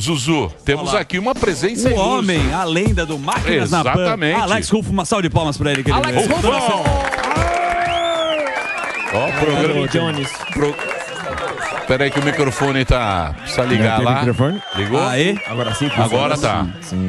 Zuzu, temos aqui uma presença ilustre. Homem, a lenda do Máquinas na Pan. Exatamente. Alex Rufo, uma salva de palmas pra ele. Que Alex ele Rufo! Ó, programa Jones. Peraí que o microfone precisa ligar lá. Microfone? Ligou? Aê? Agora sim. Agora tá.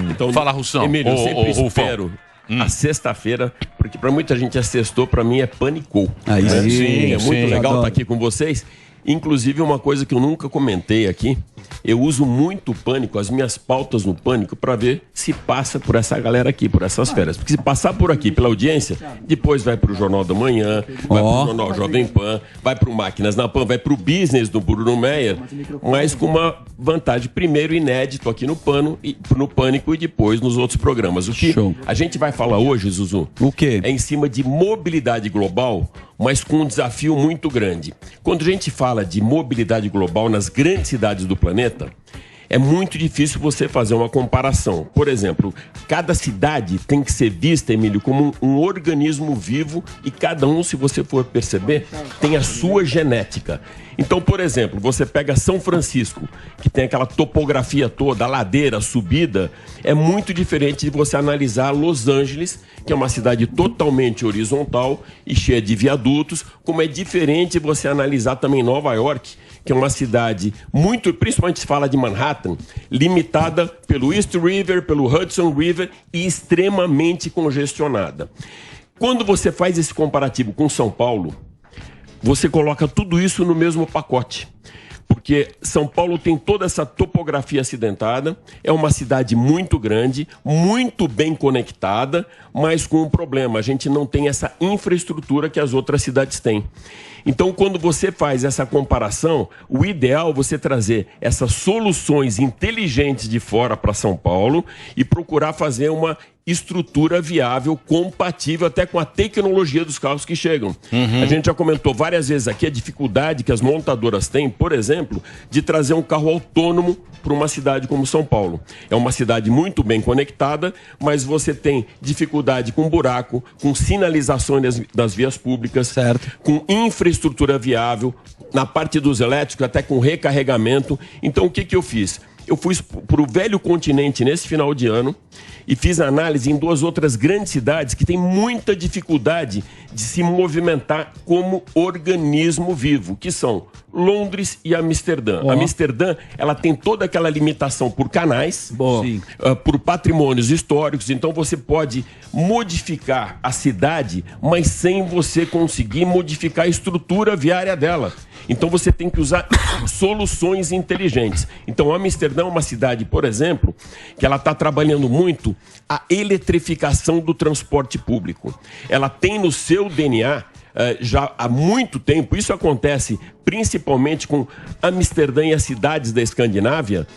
Então, Fala, Russão. Emílio, eu sempre Rufão. espero a sexta-feira, porque pra muita gente é sextou, pra mim é panicou. Aí né? sim, É muito legal adoro. estar aqui com vocês. Inclusive, uma coisa que eu nunca comentei aqui, eu uso muito o Pânico, as minhas pautas no Pânico, para ver se passa por essa galera aqui, por essas férias. Porque se passar por aqui, pela audiência, depois vai para o Jornal da Manhã, vai para o Jornal Jovem Pan, vai para o Máquinas na Pan, vai para o Business do Bruno Meyer, mas com uma vantagem, primeiro inédito aqui no Pânico e depois nos outros programas. O que a gente vai falar hoje, Zuzu, o quê? É em cima de mobilidade global, mas com um desafio muito grande. Quando a gente fala de mobilidade global nas grandes cidades do planeta, é muito difícil você fazer uma comparação. Por exemplo, cada cidade tem que ser vista, Emílio, como um organismo vivo e cada um, se você for perceber, tem a sua genética. Então, por exemplo, você pega São Francisco, que tem aquela topografia toda, a ladeira, a subida, é muito diferente de você analisar Los Angeles, que é uma cidade totalmente horizontal e cheia de viadutos, como é diferente você analisar também Nova York, que é uma cidade muito, principalmente se fala de Manhattan, limitada pelo East River, pelo Hudson River e extremamente congestionada. Quando você faz esse comparativo com São Paulo, você coloca tudo isso no mesmo pacote. Porque São Paulo tem toda essa topografia acidentada, é uma cidade muito grande, muito bem conectada, mas com um problema, a gente não tem essa infraestrutura que as outras cidades têm. Então, quando você faz essa comparação, o ideal é você trazer essas soluções inteligentes de fora para São Paulo e procurar fazer uma estrutura viável, compatível até com a tecnologia dos carros que chegam. A gente já comentou várias vezes aqui a dificuldade que as montadoras têm, por exemplo, de trazer um carro autônomo para uma cidade como São Paulo. É uma cidade muito bem conectada, mas você tem dificuldade com buraco, com sinalização das vias públicas, com infraestrutura viável, na parte dos elétricos, até com recarregamento. Então, o que eu fiz? Eu fui para o velho continente nesse final de ano e fiz análise em duas outras grandes cidades que têm muita dificuldade de se movimentar como organismo vivo, que são Londres e Amsterdã. Amsterdã, ela tem toda aquela limitação por canais, por patrimônios históricos, então você pode modificar a cidade, mas sem você conseguir modificar a estrutura viária dela. Então você tem que usar soluções inteligentes. Então Amsterdã é uma cidade, por exemplo, que ela está trabalhando muito a eletrificação do transporte público. Ela tem no seu DNA já há muito tempo, isso acontece principalmente com Amsterdã e as cidades da Escandinávia,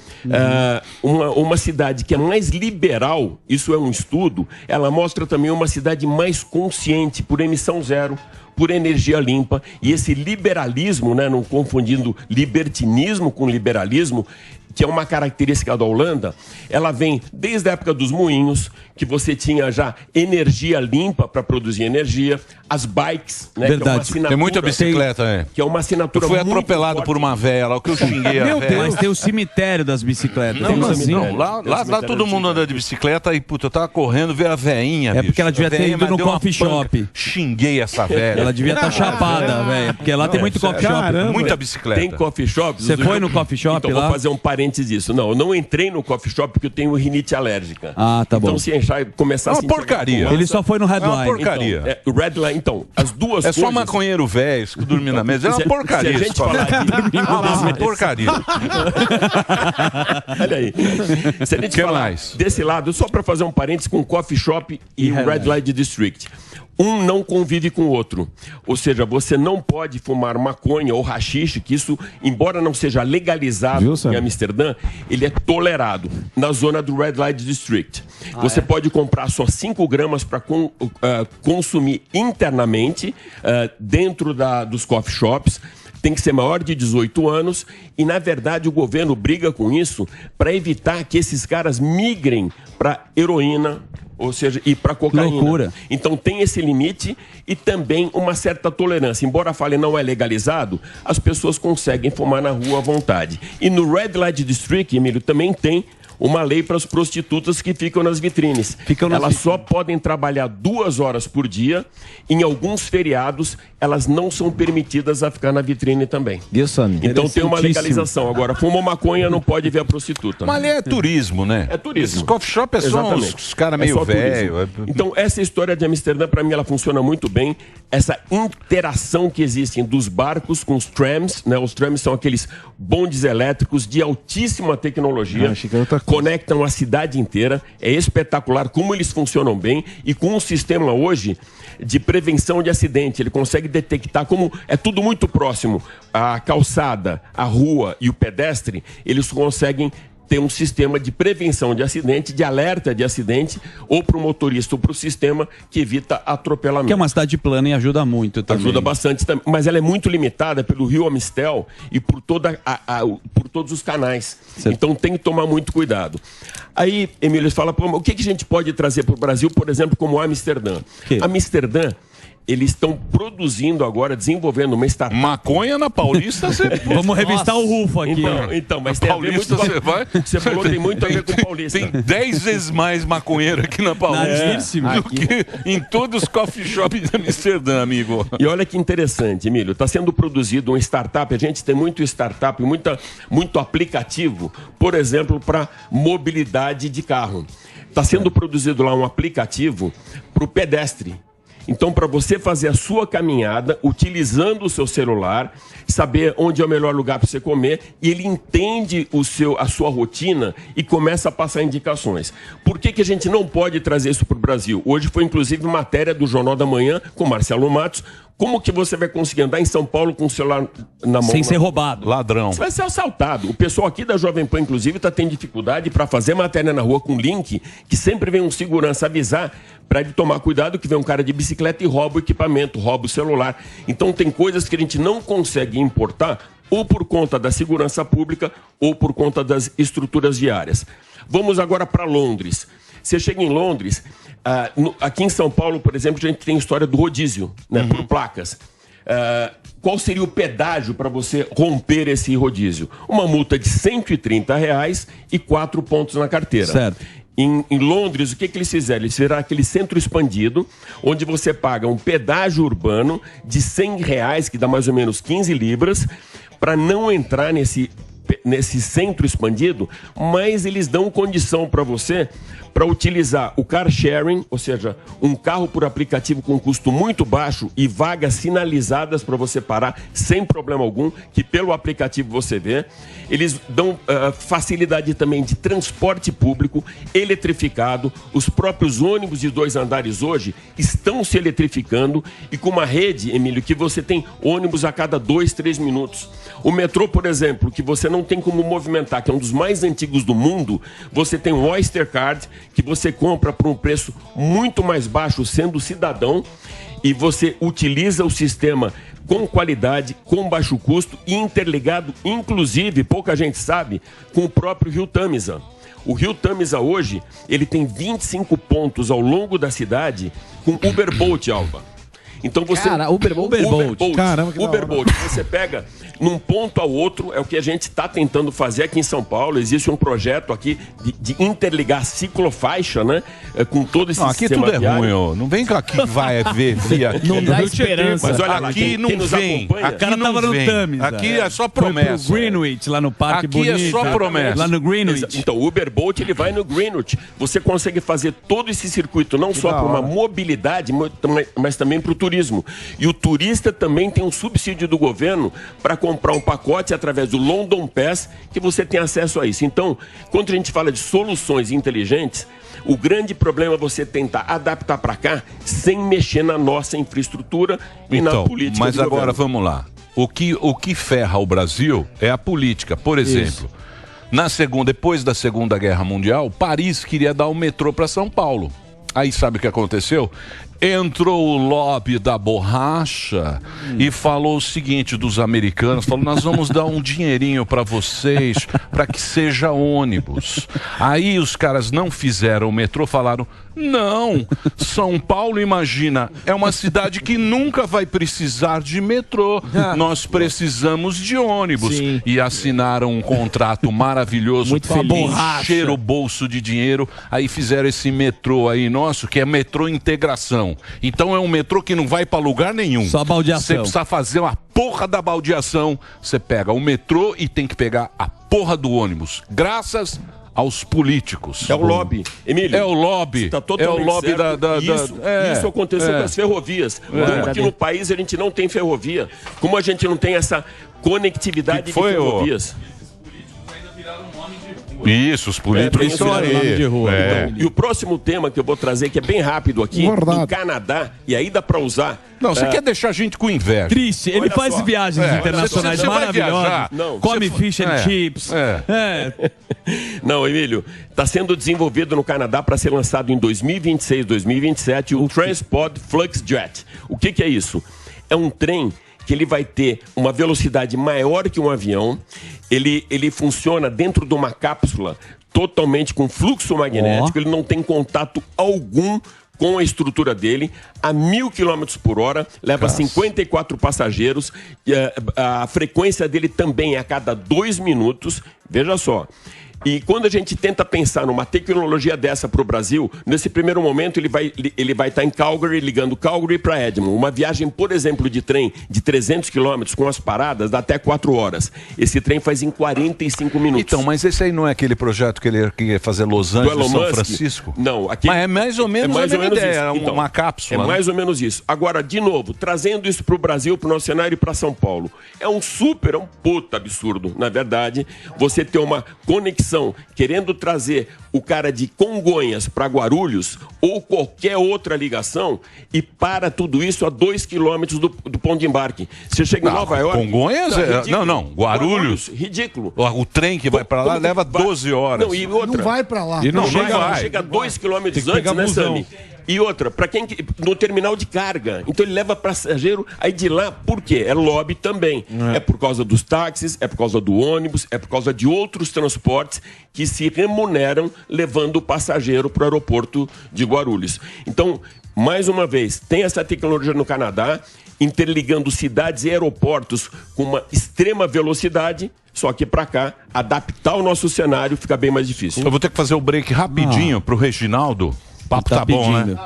uma cidade que é mais liberal, isso é um estudo, ela mostra também uma cidade mais consciente por emissão zero, por energia limpa, e esse liberalismo, né, não confundindo libertinismo com liberalismo, que é uma característica da Holanda, ela vem desde a época dos moinhos, que você tinha já energia limpa para produzir energia, as bikes, né? Verdade. Que é uma assinatura, Tem muita bicicleta, que é uma assinatura Eu fui muito atropelado forte. por uma véia lá, o que eu xinguei a Meu véia. Deus, mas tem o cemitério das bicicletas. Não, Tem um não, lá todo mundo anda de bicicleta e, puta, eu tava correndo, veio a veinha, É porque ela devia A ter veinha, ido mas no deu uma coffee panca. shop. Xinguei essa velha. Ela devia estar chapada, velho. Porque lá tem muito coffee shop. Muita bicicleta. Tem coffee shops? Você foi no coffee shop então, lá? vou fazer um parênteses disso. Não, eu não entrei no coffee shop porque eu tenho rinite alérgica. Ah, tá bom. Então, se encher, começar É a uma sentir porcaria. fumaça- Ele só foi no Red É uma Line. porcaria. Então, o Red Line, então, as duas É só coisas... maconheiro velho, dormindo na mesa. É uma Se- porcaria. se a gente esse coffee falar shop. de- É uma porcaria. Olha aí. Se a gente Que falar mais? desse lado, só para fazer um parênteses com o coffee shop e o Red Light District. Um não convive com o outro. Ou seja, você não pode fumar maconha ou haxixe, que isso, embora não seja legalizado em Amsterdã, ele é tolerado na zona do Red Light District. Você pode comprar só 5 gramas para consumir internamente dentro dos coffee shops. Tem que ser maior de 18 anos e, na verdade, o governo briga com isso para evitar que esses caras migrem para heroína Ou seja, e para cocaína. Loucura. Então tem esse limite e também uma certa tolerância. Embora fale não é legalizado, as pessoas conseguem fumar na rua à vontade. E no Red Light District, Emílio, também tem uma lei para as prostitutas que ficam nas vitrines. Elas só podem trabalhar 2 horas por dia. Em alguns feriados, elas não são permitidas a ficar na vitrine também. Então tem uma legalização. Agora, fumou maconha, não pode ver a prostituta. Mas ali é turismo, né? É turismo. Esse coffee shop é só os caras meio velho. Então, essa história de Amsterdã, para mim, ela funciona muito bem. Essa interação que existe dos barcos com os trams, né? Os trams são aqueles bondes elétricos de altíssima tecnologia. Conectam a cidade inteira. É espetacular como eles funcionam bem e com um sistema hoje de prevenção de acidente. Ele consegue detectar como é tudo muito próximo. A calçada, a rua e o pedestre, eles conseguem ter um sistema de prevenção de acidente, de alerta de acidente, ou para o motorista ou para o sistema que evita atropelamento. Que é uma cidade plana e ajuda muito também. Ajuda bastante também, mas ela é muito limitada pelo rio Amistel e por todos os canais. Certo. Então tem que tomar muito cuidado. Aí, Emílio, fala, o que a gente pode trazer para o Brasil, por exemplo, como Amsterdã? Amsterdã, eles estão produzindo agora, desenvolvendo uma startup. Maconha na Paulista, você... Vamos revistar o Rufo aqui. Então, mas na Paulista muito... você vai... Você falou que tem muito a ver com Paulista. Tem 10 vezes mais maconheiro aqui na Paulista do que em todos os coffee shops de Amsterdã, amigo. E olha que interessante, Emílio. Está sendo produzido uma startup. A gente tem muito startup, muito aplicativo, por exemplo, para mobilidade de carro. Está sendo produzido lá um aplicativo para o pedestre. Então, para você fazer a sua caminhada, utilizando o seu celular, saber onde é o melhor lugar para você comer, e ele entende a sua rotina e começa a passar indicações. Por que a gente não pode trazer isso para o Brasil? Hoje foi, inclusive, matéria do Jornal da Manhã, com Marcelo Matos. Como que você vai conseguir andar em São Paulo com o celular na mão? Sem ser roubado. Ladrão. Você vai ser assaltado. O pessoal aqui da Jovem Pan, inclusive, está tendo dificuldade para fazer matéria na rua com link, que sempre vem um segurança avisar para ele tomar cuidado que vem um cara de bicicleta e rouba o equipamento, rouba o celular. Então tem coisas que a gente não consegue importar ou por conta da segurança pública ou por conta das estruturas viárias. Vamos agora para Londres. Você chega em Londres, aqui em São Paulo, por exemplo, a gente tem a história do rodízio, né, por placas. Qual seria o pedágio para você romper esse rodízio? Uma multa de R$130 e 4 pontos na carteira. Certo. Em Londres, o que eles fizeram? Eles fizeram aquele centro expandido, onde você paga um pedágio urbano de R$100, que dá mais ou menos 15 libras, para não entrar nesse centro expandido, mas eles dão condição para você para utilizar o car sharing, ou seja, um carro por aplicativo com custo muito baixo e vagas sinalizadas para você parar sem problema algum, que pelo aplicativo você vê. Eles dão facilidade também de transporte público eletrificado. Os próprios ônibus de 2 andares hoje estão se eletrificando e com uma rede, Emílio, que você tem ônibus a cada 2, 3 minutos. O metrô, por exemplo, que você não tem como movimentar, que é um dos mais antigos do mundo, você tem o Oyster Card, que você compra por um preço muito mais baixo sendo cidadão, e você utiliza o sistema com qualidade, com baixo custo e interligado, inclusive, pouca gente sabe, com o próprio Rio Tamisa. O Rio Tamisa hoje, ele tem 25 pontos ao longo da cidade com Uberboat, Alba. Então você... Uberboat. Caramba, que Uberboat. Você pega num ponto ao outro, é o que a gente está tentando fazer aqui em São Paulo. Existe um projeto aqui de interligar ciclofaixa, né? Com todo esse aqui sistema tudo é viário. ruim, ó. Não vem cá aqui que vai ver via... Não dá esperança. Mas olha lá, aqui quem não nos vem. acompanha... A cara tava no Tamisa. Aqui é só Foi pro promessa. Greenwich, lá no Parque Aqui Bonito. é só promessa. Lá no Greenwich. Então, o Uberboat, ele vai no Greenwich. Você consegue fazer todo esse circuito, não só para uma mobilidade, mas também para o turismo. E o turista também tem um subsídio do governo para comprar um pacote através do London Pass, que você tem acesso a isso. Então, quando a gente fala de soluções inteligentes, o grande problema é você tentar adaptar para cá sem mexer na nossa infraestrutura e na política. Mas agora vamos lá. O que ferra o Brasil é a política. Por exemplo, depois da Segunda Guerra Mundial, Paris queria dar o metrô para São Paulo. Aí sabe o que aconteceu? entrou o lobby da borracha e falou o seguinte dos americanos, falou, nós vamos dar um dinheirinho para vocês, para que seja ônibus. Aí os caras não fizeram o metrô, falaram, não, São Paulo, imagina, é uma cidade que nunca vai precisar de metrô, nós precisamos de ônibus. Sim. E assinaram um contrato maravilhoso, encheram o bolso de dinheiro, aí fizeram esse metrô aí nosso, que é metrô integração. Então é um metrô que não vai para lugar nenhum. Só baldeação. Você precisa fazer uma porra da baldeação, você pega o metrô e tem que pegar a porra do ônibus. Graças aos políticos. É o lobby. Emílio. É o lobby. Tá totalmente é o lobby certo. Isso aconteceu com as ferrovias. Como aqui no país a gente não tem ferrovia. Como a gente não tem essa conectividade de ferrovias. Isso, os políticos estão aí. Então, e o próximo tema que eu vou trazer, que é bem rápido aqui, no Canadá, e aí dá para usar... Não, você quer deixar a gente com inveja. Triste, ele Olha faz só. viagens internacionais Você vai maravilhosas, viajar. Não, come fish and chips. Não, Emílio, está sendo desenvolvido no Canadá para ser lançado em 2026, 2027 o Transport Flux Jet. O que é isso? É um trem que ele vai ter uma velocidade maior que um avião, ele funciona dentro de uma cápsula totalmente com fluxo magnético, ele não tem contato algum com a estrutura dele, a 1.000 km por hora, leva 54 passageiros, a frequência dele também é a cada 2 minutos, veja só. E quando a gente tenta pensar numa tecnologia dessa para o Brasil, nesse primeiro momento ele vai estar em Calgary, ligando Calgary para Edmonton. Uma viagem, por exemplo, de trem de 300 quilômetros com as paradas dá até 4 horas. Esse trem faz em 45 minutos. Então, mas esse aí não é aquele projeto que ele queria fazer Los Angeles, São Francisco? Não. Mas é mais ou menos a mesma ideia, isso. Uma cápsula. É mais ou menos isso. Agora, de novo, trazendo isso para o Brasil, para o nosso cenário e para São Paulo. É um puta absurdo, na verdade, você ter uma conexão querendo trazer o cara de Congonhas para Guarulhos ou qualquer outra ligação e para tudo isso a 2 quilômetros do ponto de embarque. Você chega em Nova York... Congonhas? Guarulhos. Ridículo. O trem que vai para lá leva 12 horas. Não, e outra, não vai para lá. E não chega a 2 quilômetros antes, né, Sami? E outra, para quem no terminal de carga. Então ele leva passageiro aí de lá, por quê? É lobby também. É por causa dos táxis, é por causa do ônibus, é por causa de outros transportes que se remuneram levando o passageiro para o aeroporto de Guarulhos. Então, mais uma vez, tem essa tecnologia no Canadá, interligando cidades e aeroportos com uma extrema velocidade. Só que para cá, adaptar o nosso cenário fica bem mais difícil. Eu vou ter que fazer o break rapidinho pro Reginaldo. Papo tá bom, né?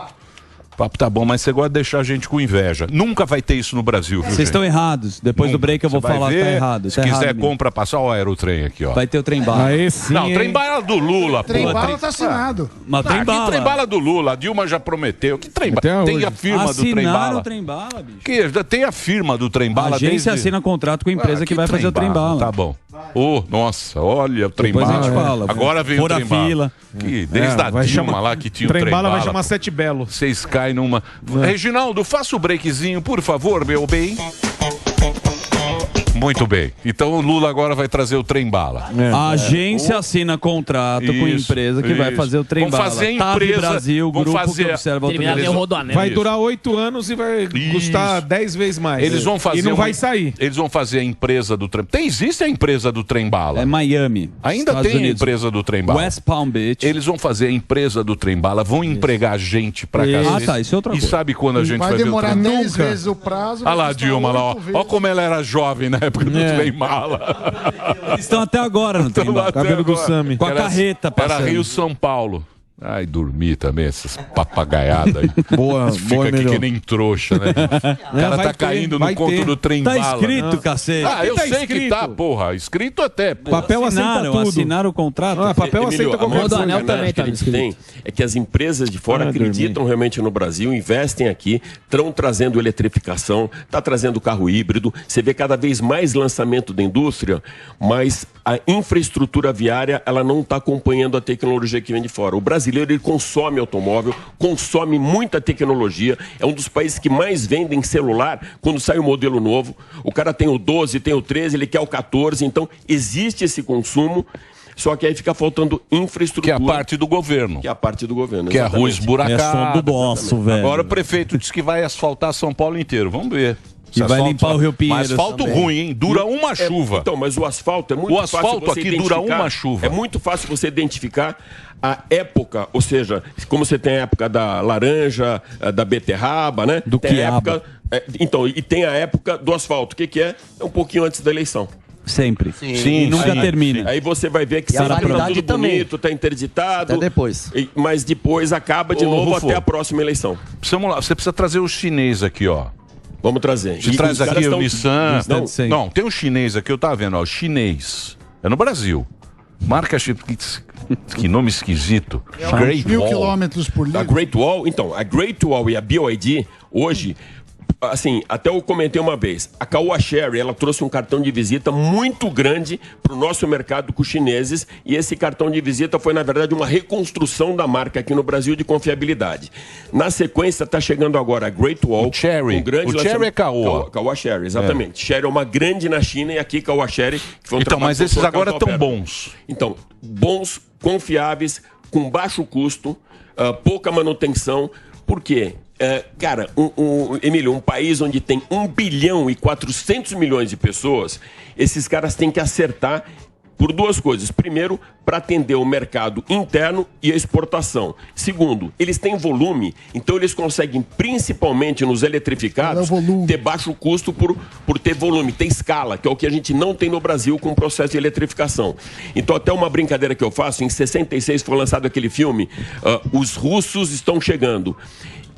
Papo tá bom, mas você gosta de deixar a gente com inveja. Nunca vai ter isso no Brasil, viu, Vocês estão errados. Depois do break eu vou falar que tá errado. Se quiser, compra, passar o aerotrem aqui, ó. Vai ter o trem-bala. Não, o trem-bala do Lula, pô. Trem-bala tá assinado. Mas trem-bala. Que trem-bala do Lula? A Dilma já prometeu. Que trem-bala? Tem a firma do trem-bala. Assinaram o trem-bala, bicho. Tem a firma do trem-bala. A agência assina contrato com a empresa que vai fazer o trem-bala. Tá bom. Nossa, olha o trem-bala. Depois a gente fala. Agora vem o trem-bala. Fila. Desde a Dilma lá que tinha o trem-bala. Trem-bala vai chamar Sete Belo. Vocês caem numa... Reginaldo, faça o breakzinho, por favor, meu bem. Muito bem. Então o Lula agora vai trazer o trem-bala. A agência assina contrato com a empresa que vai fazer o trem-bala. Vamos fazer a empresa... Brasil, grupo que observa o Vai durar 8 anos e vai custar 10 vezes mais. Eles vão fazer e não vai sair. Eles vão fazer a empresa do trem... Existe a empresa do trem-bala. É Miami. Ainda Estados tem Unidos. a empresa do trem-bala. West Palm Beach. Eles vão fazer a empresa do trem-bala, vão empregar gente pra cá. Tá, isso é outra coisa. E sabe quando a gente vai ver o demorar trem-bala? 10 vezes o prazo. Olha lá, Dilma, lá, ó como ela era jovem na época do trem-bala. Eles estão até agora no trem-bala. Cabelo do Sami. Com a carreta passando. Era Rio-São Paulo. Ai, dormi também, essas papagaiadas aí. Boa, Fica aqui que nem trouxa, né? O cara tá caindo no conto do trem-bala. Tá escrito, cacete. Eu sei que tá, porra. Escrito até. Papel aceita tudo. Assinaram o contrato. Papel aceita qualquer coisa. O anel também que a gente tem é que as empresas de fora acreditam realmente no Brasil, investem aqui, estão trazendo eletrificação, está trazendo carro híbrido. Você vê cada vez mais lançamento da indústria, mas a infraestrutura viária ela não está acompanhando a tecnologia que vem de fora. O brasileiro ele consome automóvel, consome muita tecnologia, é um dos países que mais vendem celular quando sai um modelo novo. O cara tem o 12, tem o 13, ele quer o 14, então existe esse consumo. Só que aí fica faltando infraestrutura. Que é a parte do governo. Que é a parte do governo, que é a rua esburacada. É som do nosso, velho. Agora o prefeito disse que vai asfaltar São Paulo inteiro. Vamos ver. E vai limpar o Rio Pinheiros. Mas asfalto também. ruim, hein? Dura uma chuva. Então, mas o asfalto é muito fácil. O asfalto aqui dura uma chuva. É muito fácil você identificar a época, ou seja, como você tem a época da laranja, da beterraba, né? Do tem quiabo. Então, e tem a época do asfalto. O que é? É um pouquinho antes da eleição. Sempre. Sim, e nunca termina. Aí você vai ver que E a sempre tá validade tudo também. bonito, tá interditado. Até depois. Mas depois acaba de novo Rufo, até a próxima eleição. Você precisa trazer o chinês aqui, ó. Vamos trazer. Você traz os caras aqui o tão- Nissan. Não, Não, tem um chinês aqui, eu tava vendo, ó. Chinês. É no Brasil. Marca. Que nome esquisito. Great 1.000 Wall. quilômetros por A litro. Great Wall, então, a Great Wall e a BYD, hoje, assim, até eu comentei uma vez, a Caoa Sherry, ela trouxe um cartão de visita muito grande para o nosso mercado com os chineses, e esse cartão de visita foi, na verdade, uma reconstrução da marca aqui no Brasil de confiabilidade. Na sequência, está chegando agora a Great Wall. O Cherry. um grande O Cherry lançamento- é Caoa. Caoa Sherry, exatamente. Cherry é uma grande na China e aqui Caoa Sherry, que foi um Então, trabalho mas do esses Dr. agora Carlos estão Alberto. bons. Então, bons, confiáveis, com baixo custo, pouca manutenção. Por quê? Cara, Emílio, um país onde tem 1 bilhão e 400 milhões de pessoas, esses caras têm que acertar por duas coisas. Primeiro, para atender o mercado interno e a exportação. Segundo, eles têm volume, então eles conseguem, principalmente nos eletrificados, Qual é o volume? ter baixo custo por ter volume, ter escala, que é o que a gente não tem no Brasil com o processo de eletrificação. Então, até uma brincadeira que eu faço, em 66 foi lançado aquele filme, Os Russos Estão Chegando.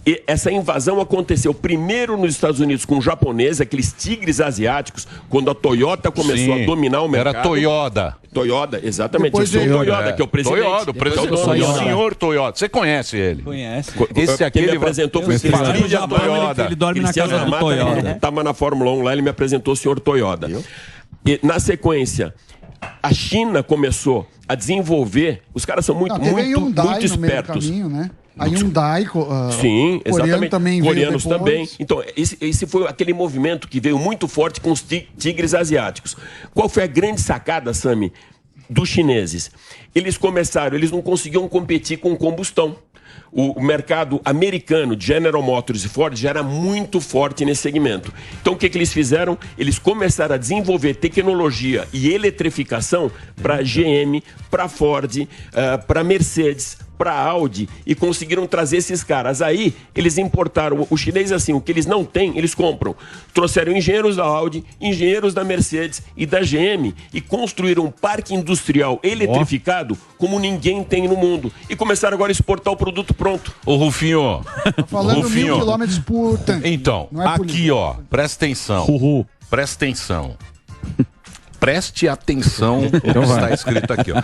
E essa invasão aconteceu primeiro nos Estados Unidos com os japoneses, aqueles tigres asiáticos, quando a Toyota começou Sim, a dominar o mercado. Era Toyota. Toyota, exatamente. Depois Isso, o veio- Toyota, que é o presidente. Toyota, o presidente. Que é o dono. O senhor Toyota. Você conhece ele? Conhece. Esse aqui Quem me ele apresentou foi o Cristiano Cristiano Japão, Toyota. ele dorme na Cristiano casa do Yamata, Toyota. Estava na Fórmula 1 lá, ele me apresentou o senhor Toyota. E, na sequência, a China começou a desenvolver. Os caras são muito, Não, teve a muito, Hyundai muito no meio do espertos. caminho, né? A Hyundai, Sim, coreano exatamente. também veio Coreanos depois. também. Então, esse foi aquele movimento que veio muito forte com os tigres asiáticos. Qual foi a grande sacada, Sami, dos chineses? Eles não conseguiam competir com combustão. O mercado americano de General Motors e Ford já era muito forte nesse segmento. Então, o que eles fizeram? Eles começaram a desenvolver tecnologia e eletrificação para GM, para Ford, para Mercedes, para Audi, e conseguiram trazer esses caras. Aí, eles importaram. Os chineses, assim, o que eles não têm, eles compram. Trouxeram engenheiros da Audi, engenheiros da Mercedes e da GM e construíram um parque industrial eletrificado como ninguém tem no mundo. E começaram agora a exportar o produto pronto. Ô, Rufinho. Tá falando Rufinho. 1.000 quilômetros por tanque. Então, Não é por aqui, litro. ó, presta atenção. Presta atenção. Preste atenção no que está escrito aqui, ó.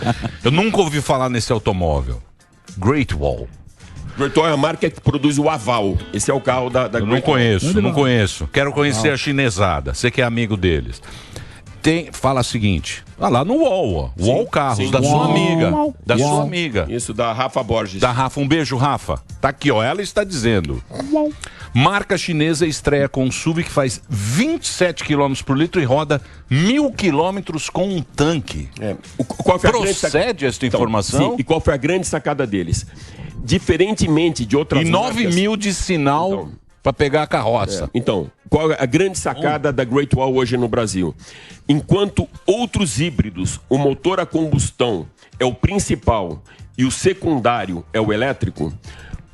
Eu nunca ouvi falar nesse automóvel. Great Wall. Great Wall é a marca que produz o Aval. Esse é o carro da Eu não Great Wall. conheço, não conheço. Quero conhecer a chinesada. Você que é amigo deles. Fala o seguinte. Lá no Wall, ó. Wall Carros, sim. da sua Wall. amiga. Da sua amiga. Isso, da Rafa Borges. Da Rafa, um beijo, Rafa. Tá aqui, ó. Ela está dizendo. Marca chinesa estreia com um SUV que faz 27 km por litro e roda 1.000 km com um tanque. Qual foi a grande Procede esta informação? Sim, e qual foi a grande sacada deles? Diferentemente de outras E 9 marcas... mil de sinal para pegar a carroça. Então, qual é a grande sacada da Great Wall hoje no Brasil? Enquanto outros híbridos, o motor a combustão é o principal e o secundário é o elétrico,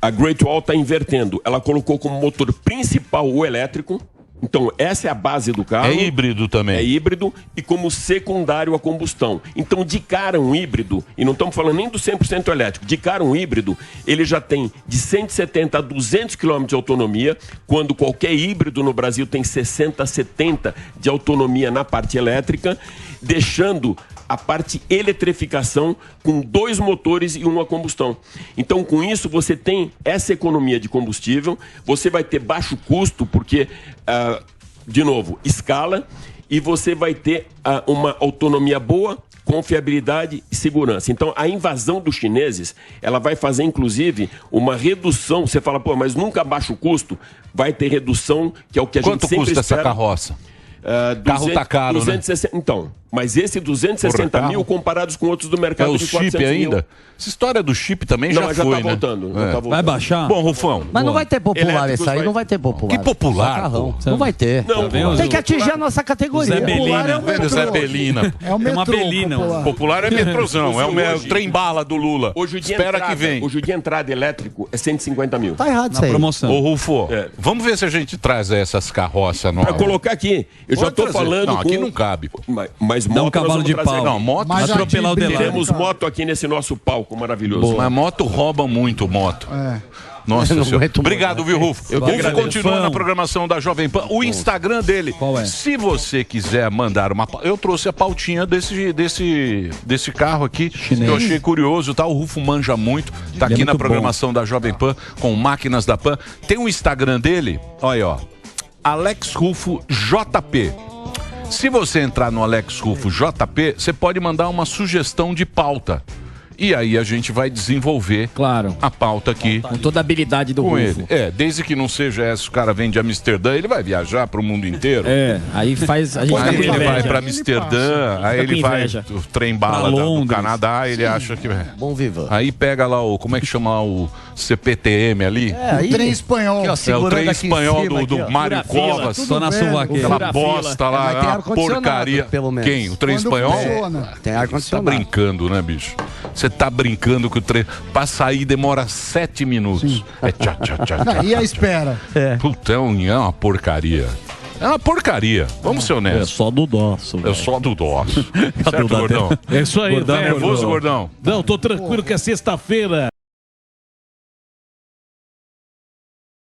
a Great Wall está invertendo. Ela colocou como motor principal o elétrico. Então, essa é a base do carro. É híbrido também. É híbrido e como secundário a combustão. Então, de cara um híbrido, e não estamos falando nem do 100% elétrico, de cara um híbrido, ele já tem de 170 a 200 km de autonomia, quando qualquer híbrido no Brasil tem 60 a 70 de autonomia na parte elétrica, deixando a parte eletrificação com 2 motores e 1 a combustão. Então, com isso, você tem essa economia de combustível, você vai ter baixo custo, porque, de novo, escala, e você vai ter uma autonomia boa, confiabilidade e segurança. Então, a invasão dos chineses, ela vai fazer, inclusive, uma redução. Você fala, pô, mas nunca baixa o custo. Vai ter redução, que é o que a Quanto gente sempre custa espera. essa carroça? Carro tá caro, 260, né? Então, mas esse 260 mil comparados com outros do mercado de 400 chip ainda? Mil. Essa história do chip também já foi, tá voltando, né? Tá voltando. Vai baixar? Bom, Rufão. Mas não vai ter popular esse aí, não vai ter popular. Que popular? Não vai ter. Não, tem que atingir a nossa categoria. Zé Belina. Zé Belina. É o metrô, uma Belina. Popular é metrozão, é o trem-bala do Lula. Hoje o dia Espera que vem. Hoje o dia entrada elétrico é 150 mil. Tá errado isso aí. Promoção. Ô, Rufo, vamos ver se a gente traz essas carroças novas. Pra colocar aqui. Eu já tô falando não, aqui não cabe. Mas Dá um moto cavalo de pau. Não, moto... Mas atropelar o Delari. Temos moto aqui nesse nosso palco maravilhoso. Mas moto rouba muito, moto. Nossa senhora. Obrigado, viu, Rufo? Rufo continua na programação da Jovem Pan. O Instagram dele. Qual é? Se você quiser mandar uma... Eu trouxe a pautinha desse carro aqui, que eu achei curioso, tá? O Rufo manja muito. Tá aqui na programação da Jovem Pan, com máquinas da Pan. Tem o Instagram dele, olha aí, ó. Alex Rufo JP. Se você entrar no Alex Rufo JP, você pode mandar uma sugestão de pauta. E aí a gente vai desenvolver a pauta aqui. Com toda a habilidade do com Rufo. ele. Desde que não seja essa, o cara vem de Amsterdã, ele vai viajar para o mundo inteiro. Aí faz. A gente aí tá com ele inveja. vai para Amsterdã, aí ele vai o trem bala do Canadá, ele acha que... Bom viva. Aí pega lá o... Como é que chama lá o CPTM ali? O trem espanhol. Aqui, ó, o trem espanhol do Mário Covas. Só na suvaqueira. Aquela bosta lá, a porcaria. Pelo menos. Quem? O trem espanhol? Tem Você tá ar-condicionado. brincando, né, bicho? Você tá brincando que o trem... Pra sair demora 7 minutos. É tchá, tchá, tchá, tchá. E a espera? Puta, é uma porcaria. É uma porcaria. Vamos ser honestos. Só do nosso. É só do DOS. Certo, Gordão? É isso aí, Tá nervoso, Gordão? Não, tô tranquilo que é sexta-feira.